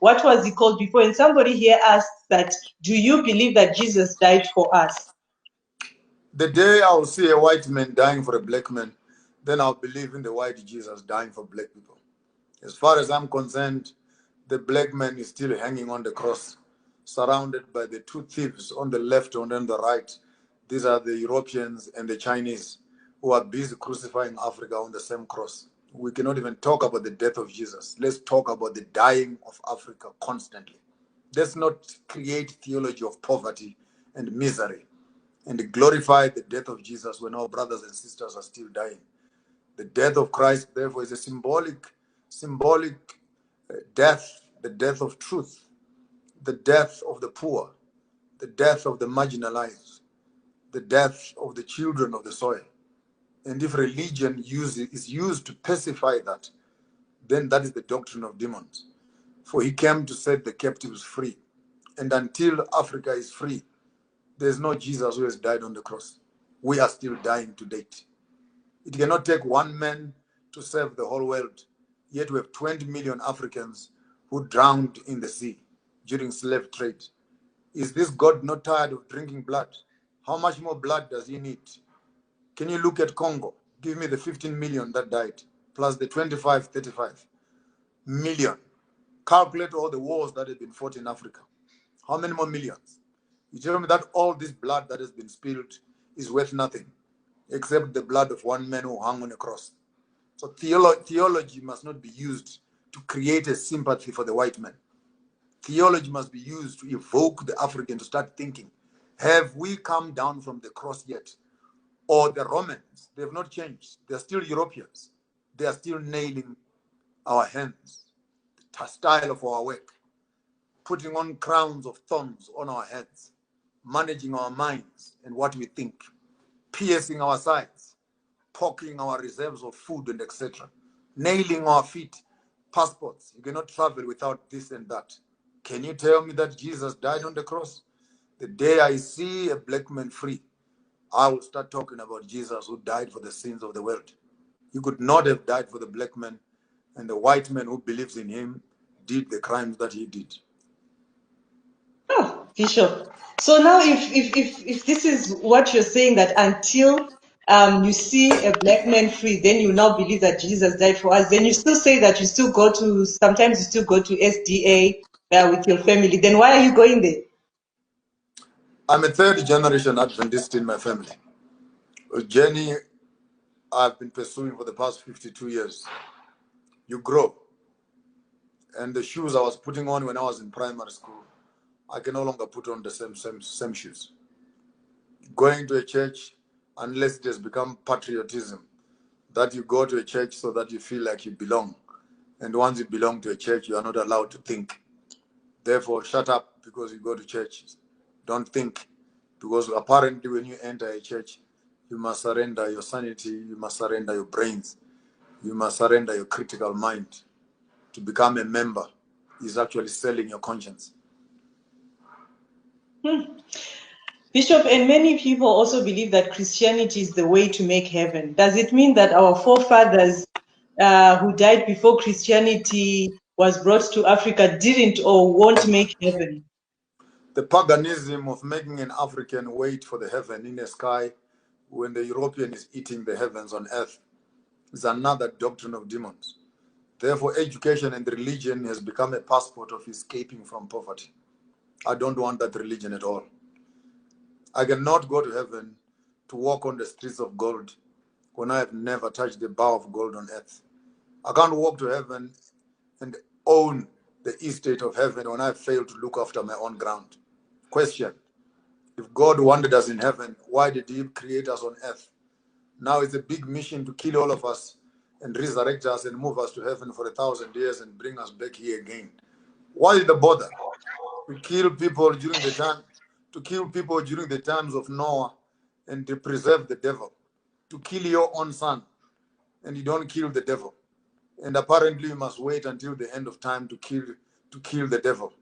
what was he called before? And somebody here asked that, do you believe that Jesus died for us? The day I will see a white man dying for a black man, then I'll believe in the white Jesus dying for black people. As far as I'm concerned, the black man is still hanging on the cross, surrounded by the two thieves on the left and on the right. These are the Europeans and the Chinese who are busy crucifying Africa on the same cross. We cannot even talk about the death of Jesus. Let's talk about the dying of Africa constantly. Let's not create theology of poverty and misery and glorify the death of Jesus when our brothers and sisters are still dying. The death of Christ, therefore, is a symbolic death, the death of truth, the death of the poor, the death of the marginalized, the death of the children of the soil. And if religion is used to pacify that, then that is the doctrine of demons. For he came to set the captives free. And until Africa is free, there's no Jesus who has died on the cross. We are still dying to date. It cannot take one man to save the whole world. Yet we have 20 million Africans who drowned in the sea during slave trade. Is this God not tired of drinking blood? How much more blood does he need? Can you look at Congo? Give me the 15 million that died, plus the 25, 35 million. Calculate all the wars that have been fought in Africa. How many more millions? You tell me that all this blood that has been spilled is worth nothing, except the blood of one man who hung on a cross. So theology must not be used to create a sympathy for the white man. Theology must be used to evoke the African to start thinking, have we come down from the cross yet? Or the Romans, they have not changed. They are still Europeans. They are still nailing our hands, the style of our work, putting on crowns of thorns on our heads, managing our minds and what we think, piercing our sides, poking our reserves of food and etc., nailing our feet, passports. You cannot travel without this and that. Can you tell me that Jesus died on the cross? The day I see a black man free, I will start talking about Jesus who died for the sins of the world. He could not have died for the black man, and the white man who believes in him did the crimes that he did. Oh, Bishop. So now if this is what you're saying, that until you see a black man free, then you now believe that Jesus died for us, then you still say that you still go to, sometimes you still go to SDA with your family. Then why are you going there? I'm a third generation Adventist in my family. A journey I've been pursuing for the past 52 years. You grow. And the shoes I was putting on when I was in primary school, I can no longer put on the same shoes. Going to a church, unless it has become patriotism, that you go to a church so that you feel like you belong. And once you belong to a church, you are not allowed to think. Therefore, shut up because you go to church. Don't think. Because apparently when you enter a church, you must surrender your sanity, you must surrender your brains, you must surrender your critical mind. To become a member is actually selling your conscience. Bishop, and many people also believe that Christianity is the way to make heaven. Does it mean that our forefathers who died before Christianity was brought to Africa didn't or won't make heaven? The paganism of making an African wait for the heaven in the sky when the European is eating the heavens on earth is another doctrine of demons. Therefore, education and religion has become a passport of escaping from poverty. I don't want that religion at all. I cannot go to heaven to walk on the streets of gold when I have never touched the bar of gold on earth. I can't walk to heaven and own the estate of heaven when I fail to look after my own ground. Question: if God wanted us in heaven, why did he create us on earth? Now it's a big mission to kill all of us and resurrect us and move us to heaven for 1,000 years and bring us back here again. Why is the bother? To kill people during the times of Noah and to preserve the devil. To kill your own son and you don't kill the devil. And apparently you must wait until the end of time to kill the devil.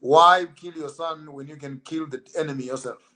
Why kill your son when you can kill the enemy yourself?